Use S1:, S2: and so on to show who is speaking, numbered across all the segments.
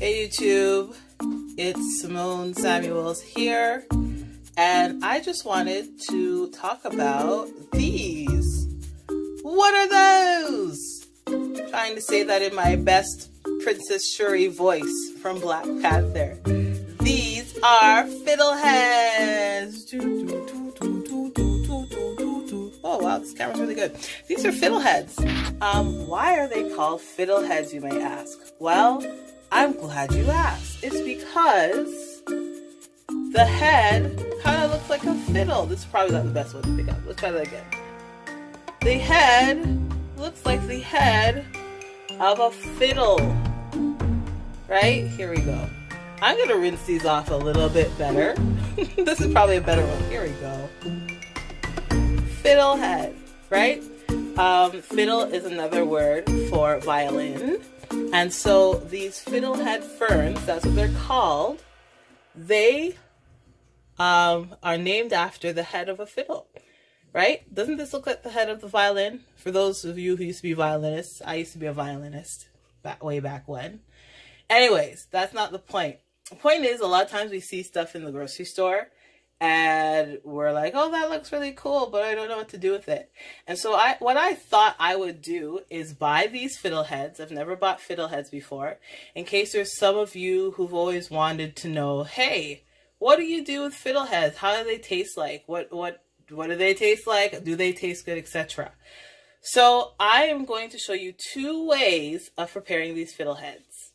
S1: Hey YouTube, it's Simone Samuels here, and I just wanted to talk about these. What are those? I'm trying to say that in my best Princess Shuri voice from Black Panther. These are fiddleheads. Oh wow, this camera's really good. These are fiddleheads. Why are they called fiddleheads, you may ask? Well, I'm glad you asked. It's because the head kind of looks like a fiddle. This is probably not the best one to pick up. Let's try that again. The head looks like the head of a fiddle. Right? Here we go. I'm going to rinse these off a little bit better. This is probably a better one. Here we go. Fiddlehead, right? Fiddle is another word for violin. And so these fiddlehead ferns, that's what they're called, they are named after the head of a fiddle, right? Doesn't this look like the head of the violin? For those of you who used to be violinists, I used to be a violinist way back when. Anyways, that's not the point. The point is, a lot of times we see stuff in the grocery store and we're like, oh, that looks really cool, but I don't know what to do with it. And so what I thought I would do is buy these fiddleheads. I've never bought fiddleheads before. In case there's some of you who've always wanted to know, hey, what do you do with fiddleheads? How do they taste like? What do they taste like? Do they taste good, etc.? So I am going to show you 2 ways of preparing these fiddleheads.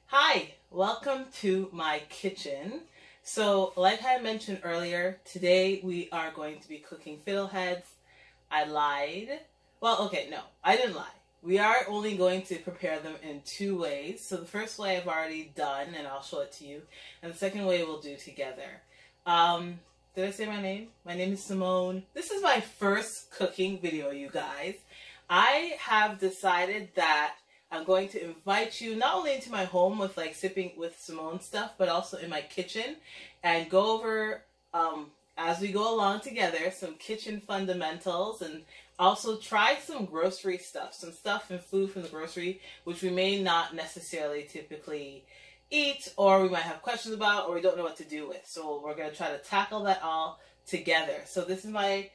S1: Hi, welcome to my kitchen. So like I mentioned earlier, today we are going to be cooking fiddleheads. I lied. Well, okay, no, I didn't lie. We are only going to prepare them in 2 ways. So the first way I've already done, and I'll show it to you. And the second way we'll do together. Did I say my name? My name is Simone. This is my first cooking video, you guys. I have decided that I'm going to invite you not only into my home with like sipping with Simone stuff, but also in my kitchen and go over, as we go along together, some kitchen fundamentals and also try some grocery stuff, some stuff and food from the grocery, which we may not necessarily typically eat, or we might have questions about, or we don't know what to do with. So we're going to try to tackle that all together. So this is my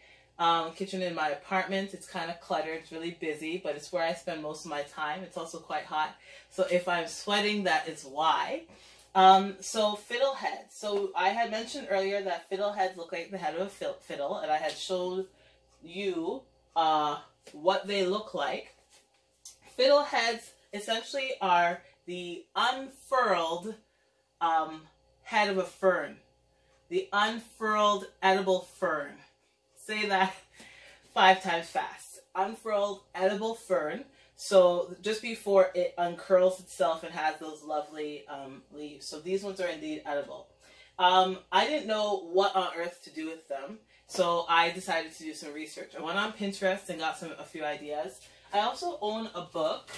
S1: kitchen in my apartment. It's kind of cluttered, it's really busy, but it's where I spend most of my time. It's also quite hot. So if I'm sweating, that is why. So fiddleheads. So I had mentioned earlier that fiddleheads look like the head of a fiddle, and I had showed you what they look like. Fiddleheads essentially are the unfurled head of a fern. The unfurled edible fern. Say that 5 times fast. Unfurled edible fern. So just before it uncurls itself and has those lovely leaves. So these ones are indeed edible. I didn't know what on earth to do with them, so I decided to do some research. I went on Pinterest and got a few ideas. I also own a book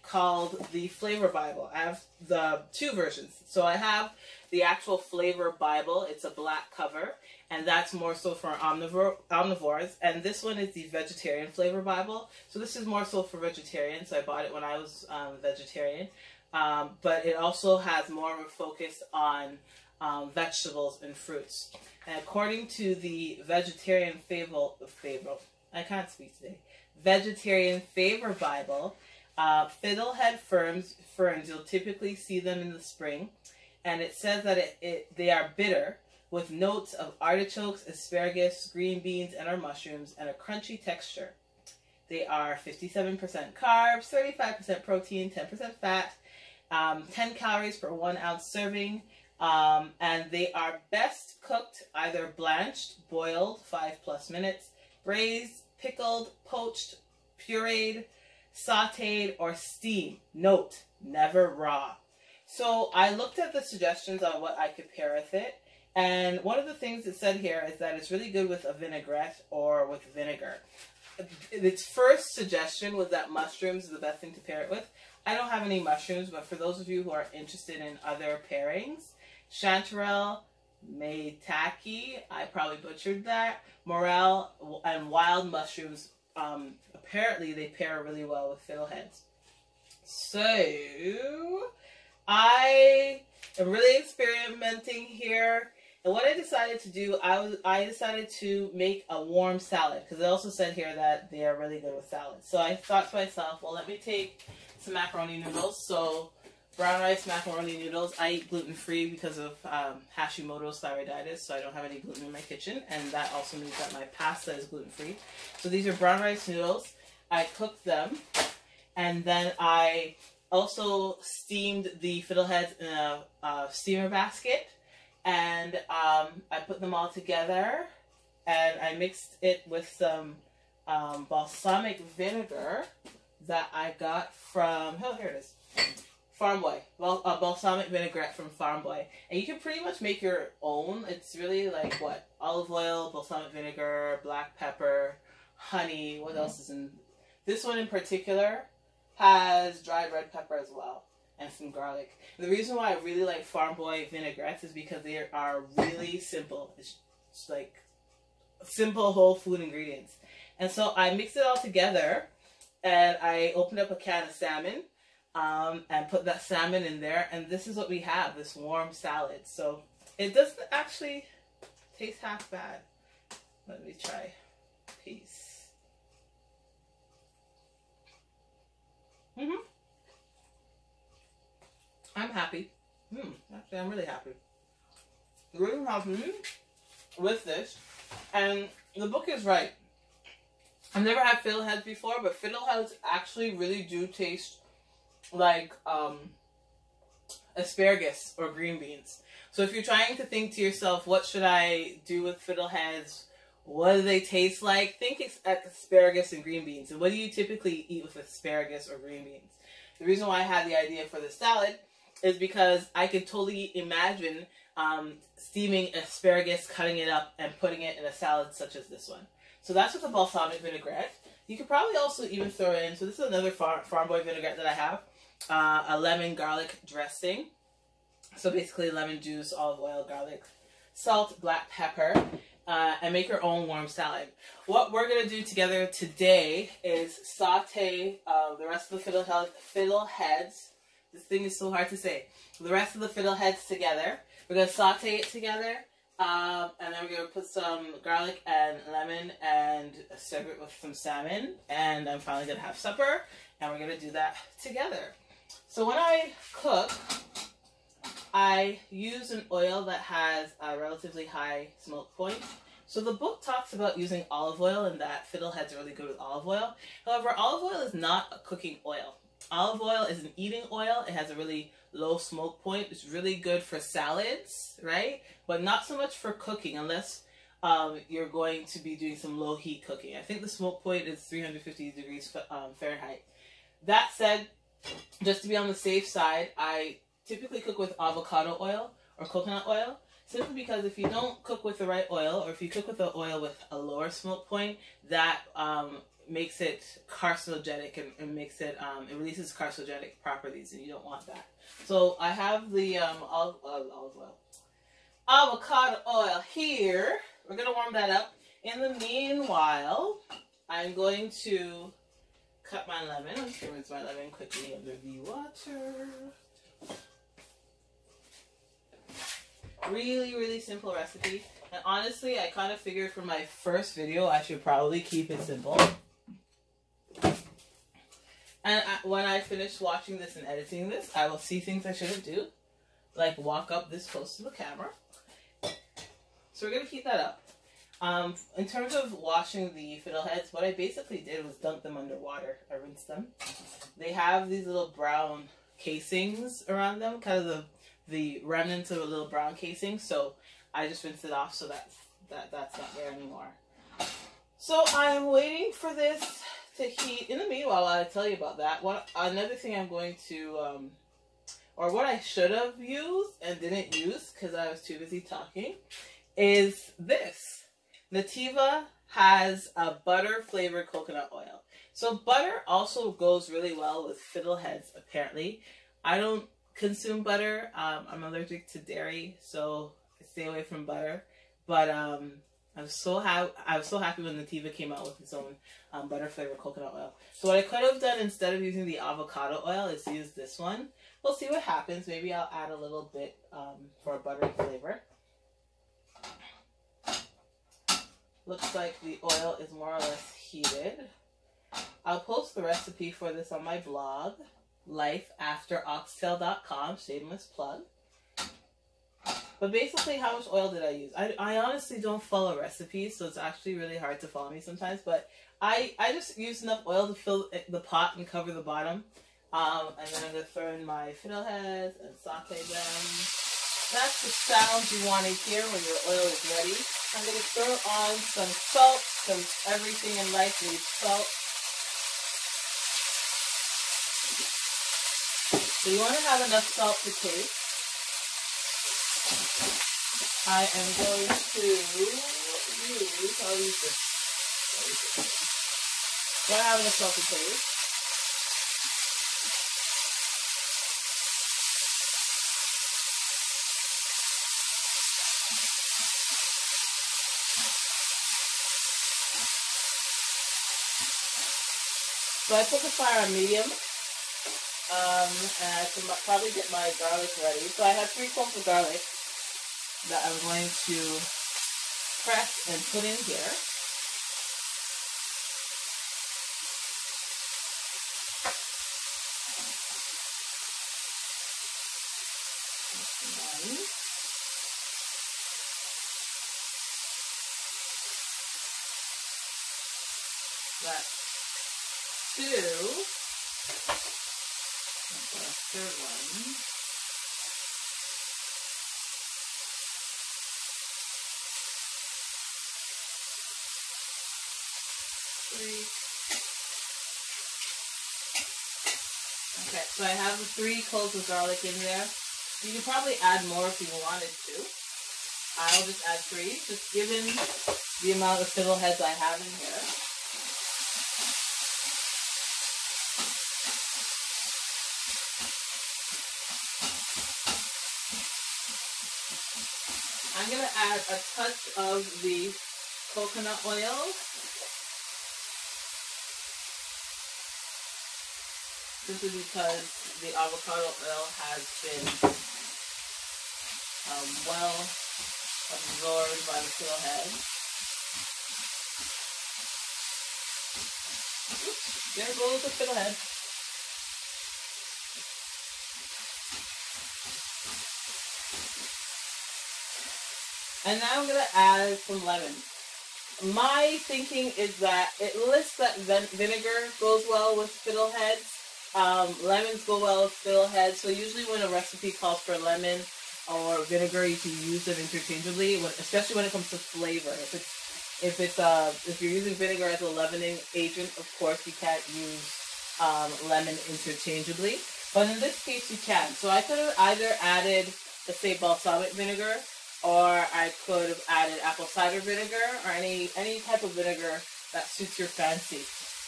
S1: called the Flavor Bible. I have the 2 versions. So I have the actual Flavor Bible. It's a black cover, and that's more so for omnivores. And this one is the Vegetarian Flavor Bible. So this is more so for vegetarians. So I bought it when I was vegetarian. But it also has more of a focus on vegetables and fruits. And according to the Vegetarian I can't speak today. Vegetarian Flavor Bible, fiddlehead ferns, you'll typically see them in the spring, and it says that they are bitter with notes of artichokes, asparagus, green beans, and or mushrooms, and a crunchy texture. They are 57% carbs, 35% protein, 10% fat, 10 calories per 1 ounce serving, and they are best cooked either blanched, boiled 5+ minutes, braised, pickled, poached, pureed, sauteed, or steamed. Note, never raw. So I looked at the suggestions on what I could pair with it, and one of the things it said here is that it's really good with a vinaigrette or with vinegar. Its first suggestion was that mushrooms is the best thing to pair it with. I don't have any mushrooms, but for those of you who are interested in other pairings, chanterelle, maitake, I probably butchered that, morel, and wild mushrooms, apparently they pair really well with fiddleheads. So I am really experimenting here. And what I decided to do, I decided to make a warm salad, because it also said here that they are really good with salad. So I thought to myself, well, let me take some macaroni noodles. So brown rice macaroni noodles. I eat gluten-free because of Hashimoto's thyroiditis, so I don't have any gluten in my kitchen, and that also means that my pasta is gluten-free. So these are brown rice noodles. I cooked them, and then I also steamed the fiddleheads in a steamer basket. And I put them all together, and I mixed it with some balsamic vinegar that I got from, oh, here it is, Farm Boy. Well, balsamic vinaigrette from Farm Boy. And you can pretty much make your own. It's really like, what, olive oil, balsamic vinegar, black pepper, honey. What else is in? This one in particular has dried red pepper as well, and some garlic. The reason why I really like Farm Boy vinaigrettes is because they are really simple. It's like simple whole food ingredients. And so I mixed it all together, and I opened up a can of salmon and put that salmon in there, and this is what we have, this warm salad. So it doesn't actually taste half bad. Let me try a piece. I'm happy. Actually, I'm really happy. Really happy with this. And the book is right. I've never had fiddleheads before, but fiddleheads actually really do taste like asparagus or green beans. So if you're trying to think to yourself, what should I do with fiddleheads? What do they taste like? Think asparagus and green beans. And what do you typically eat with asparagus or green beans? The reason why I had the idea for the salad is because I could totally imagine steaming asparagus, cutting it up, and putting it in a salad such as this one. So that's with the balsamic vinaigrette. You could probably also even throw in, so this is another Farm Boy vinaigrette that I have, a lemon garlic dressing. So basically lemon juice, olive oil, garlic, salt, black pepper, and make your own warm salad. What we're going to do together today is saute the rest of the fiddleheads. This thing is so hard to say. The rest of the fiddleheads together. We're going to saute it together. And then we're going to put some garlic and lemon and serve it with some salmon. And I'm finally going to have supper. And we're going to do that together. So when I cook, I use an oil that has a relatively high smoke point. So the book talks about using olive oil and that fiddleheads are really good with olive oil. However, olive oil is not a cooking oil. Olive oil is an eating oil. It has a really low smoke point. It's really good for salads, right? But not so much for cooking unless you're going to be doing some low heat cooking. I think the smoke point is 350 degrees Fahrenheit. That said, just to be on the safe side, I typically cook with avocado oil or coconut oil, simply because if you don't cook with the right oil, or if you cook with the oil with a lower smoke point, that makes it carcinogenic and makes it, it releases carcinogenic properties, and you don't want that. So I have the avocado oil here. We're going to warm that up. In the meanwhile, I'm going to cut my lemon. I'm just going to rinse my lemon quickly under the water. Really, really simple recipe. And honestly, I kind of figured for my first video, I should probably keep it simple. And when I finish watching this and editing this, I will see things I shouldn't do. Like walk up this close to the camera. So we're going to keep that up. In terms of washing the fiddleheads, what I basically did was dunk them under water. I rinsed them. They have these little brown casings around them, kind of the remnants of a little brown casing. So I just rinsed it off so that's not there anymore. So I'm waiting for this to heat. In the meanwhile, I'll tell you about that. Another thing I'm going to, or what I should have used and didn't use because I was too busy talking, is this. Nativa has a butter flavored coconut oil. So butter also goes really well with fiddleheads, apparently. I don't consume butter. I'm allergic to dairy, so I stay away from butter. But I was so happy when Nativa came out with its own butter flavored coconut oil. So what I could have done instead of using the avocado oil is use this one. We'll see what happens. Maybe I'll add a little bit for a buttery flavor. Looks like the oil is more or less heated. I'll post the recipe for this on my blog, lifeafteroxtail.com, shameless plug. But basically, how much oil did I use? I honestly don't follow recipes, so it's actually really hard to follow me sometimes. But I just used enough oil to fill the pot and cover the bottom. And then I'm going to throw in my fiddleheads and saute them. That's the sound you want to hear when your oil is ready. I'm going to throw on some salt, because everything in life needs salt. So you want to have enough salt to taste. I am going to use, I'll use this. Gotta have enough salt to taste. So I put the fire on medium, and I can probably get my garlic ready. So I have 3 cloves of garlic that I'm going to press and put in here. One. That's 2. That's the 3rd one. 3. Okay, so I have the 3 cloves of garlic in there. You could probably add more if you wanted to. I'll just add 3, just given the amount of fiddleheads I have in here. I'm going to add a touch of the coconut oil. Simply because the avocado oil has been well absorbed by the fiddlehead. Oops, there goes the fiddlehead. And now I'm going to add some lemon. My thinking is that it lists that vinegar goes well with fiddleheads. Lemons go well with fiddleheads. So usually when a recipe calls for lemon or vinegar, you can use them interchangeably, especially when it comes to flavor. If you're using vinegar as a leavening agent, of course you can't use lemon interchangeably. But in this case you can. So I could have either added, let's say, balsamic vinegar, or I could have added apple cider vinegar, or any type of vinegar that suits your fancy.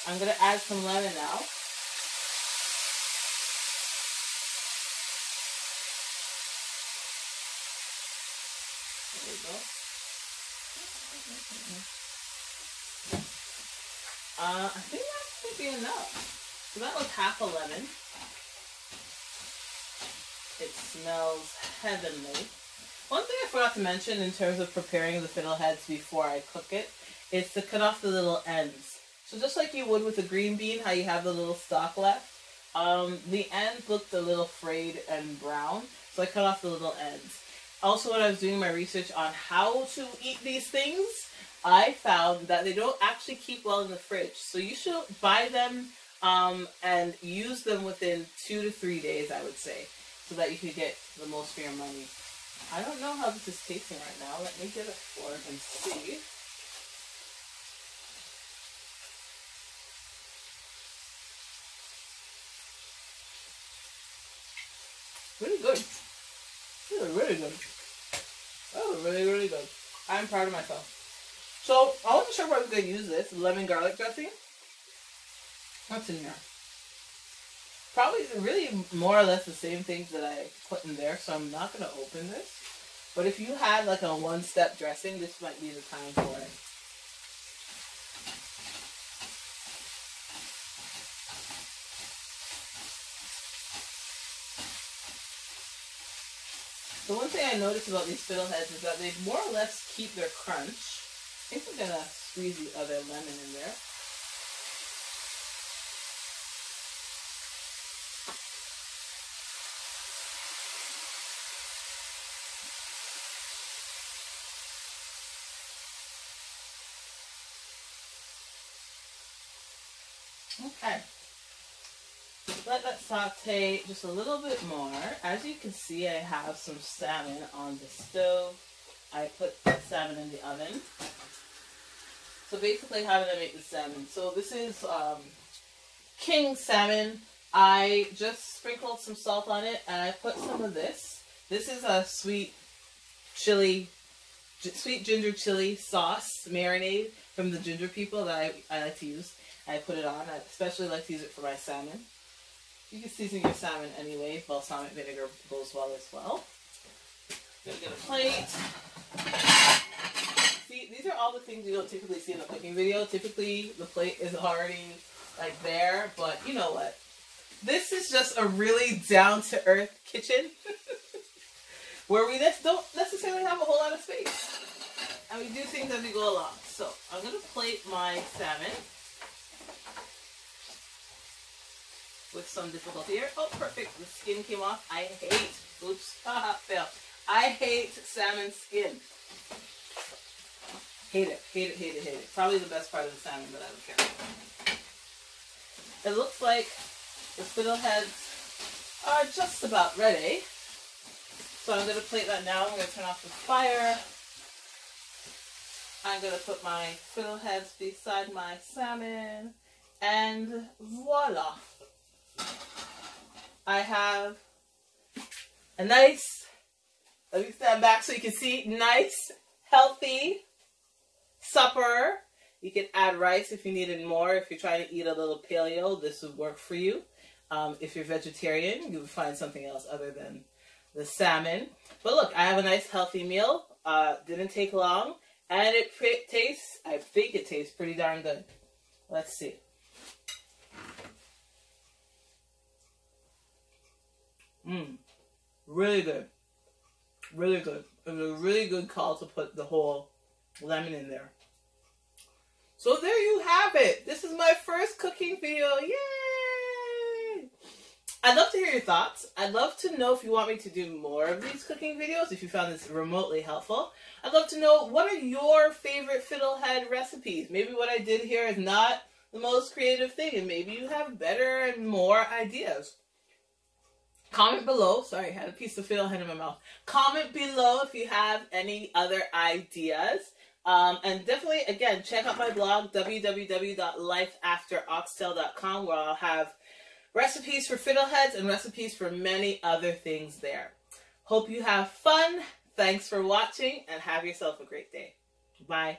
S1: I'm going to add some lemon now. There we go. I think that should be enough. So that was half a lemon. It smells heavenly. One thing I forgot to mention in terms of preparing the fiddleheads before I cook it is to cut off the little ends. So just like you would with a green bean, how you have the little stalk left, the ends looked a little frayed and brown, so I cut off the little ends. Also, when I was doing my research on how to eat these things, I found that they don't actually keep well in the fridge. So you should buy them and use them within 2 to 3 days, I would say, so that you can get the most for your money. I don't know how this is tasting right now. Let me get a fork and see. Really good. Really, really good. Oh, really, really good. I'm proud of myself. So, I wasn't sure if I was going to use this lemon garlic dressing. What's in here? Probably really more or less the same things that I put in there, so I'm not going to open this. But if you had like a one-step dressing, this might be the time for it. The one thing I noticed about these fiddleheads is that they more or less keep their crunch. I think I'm gonna squeeze the other lemon in there. Okay. Let that saute just a little bit more. As you can see, I have some salmon on the stove. I put the salmon in the oven. So basically, how did I make the salmon? So this is king salmon. I just sprinkled some salt on it, and I put some of this. This is a sweet ginger chili sauce marinade from the ginger people that I like to use. I put it on. I especially like to use it for my salmon. You can season your salmon anyway. Balsamic vinegar goes well as well. I'm gonna get a plate. See, these are all the things you don't typically see in a cooking video. Typically, the plate is already like there, but you know what? This is just a really down-to-earth kitchen where we just don't necessarily have a whole lot of space. And we do things as we go along. So, I'm gonna plate my salmon with some difficulty here. Oh, perfect. The skin came off. I hate, oops, haha, fail. I hate salmon skin. Hate it, hate it, hate it, hate it. Probably the best part of the salmon, but I don't care. It looks like the fiddleheads are just about ready. So I'm going to plate that now. I'm going to turn off the fire. I'm going to put my fiddleheads beside my salmon. And voila. I have a nice, let me stand back so you can see, nice, healthy supper. You can add rice if you needed more. If you're trying to eat a little paleo, this would work for you. If you're vegetarian, you would find something else other than the salmon. But look, I have a nice healthy meal. Didn't take long. And it tastes, I think it tastes pretty darn good. Let's see. Really good. Really good. It was a really good call to put the whole lemon in there. So there you have it. This is my first cooking video. Yay! I'd love to hear your thoughts. I'd love to know if you want me to do more of these cooking videos, if you found this remotely helpful. I'd love to know, what are your favorite fiddlehead recipes? Maybe what I did here is not the most creative thing, and maybe you have better and more ideas. Comment below. Sorry, I had a piece of fiddlehead in my mouth. Comment below if you have any other ideas. And definitely, again, check out my blog, www.lifeafteroxtail.com, where I'll have recipes for fiddleheads and recipes for many other things there. Hope you have fun. Thanks for watching, and have yourself a great day. Bye.